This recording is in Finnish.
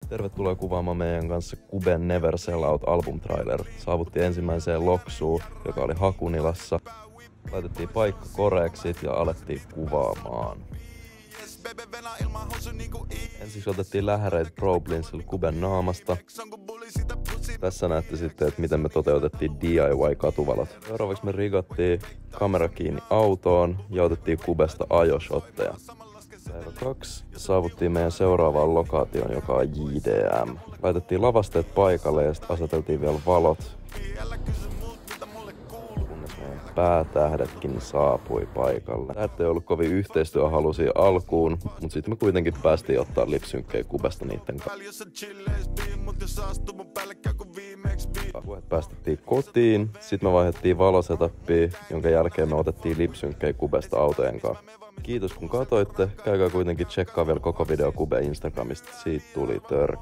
Tervetuloa kuvaamaan meidän kanssa Kuben Never Sell Out album trailer. Saavuttiin ensimmäiseen loksuun, joka oli Hakunilassa. Laitettiin paikka koreeksi ja alettiin kuvaamaan. Ensiksi otettiin lähäreitä Pro Blinzilla Kuben naamasta. Tässä näette sitten, että miten me toteutettiin DIY-katuvalot. Seuraavaksi me rigattiin kamera kiinni autoon ja otettiin Kubesta ajoshotteja. Päivä 2. Saavuttiin meidän seuraavaan lokaatioon, joka on JDM. Laitettiin lavasteet paikalle ja sitten aseteltiin vielä valot. Kunnes meidän päätähdetkin saapui paikalle. Tähdet ei ollut kovin yhteistyöhaluisia alkuun, mutta sitten me kuitenkin päästiin ottaa lipsynkkejä Kubesta niitten kanssa. Puhet päästettiin kotiin, sitten me vaihdettiin valosetappiin, jonka jälkeen me otettiin lipsynkkejä Kubesta autojen kanssa. Kiitos kun katoitte, käykää kuitenkin tsekkaa vielä koko video Kuben Instagramista, siitä tuli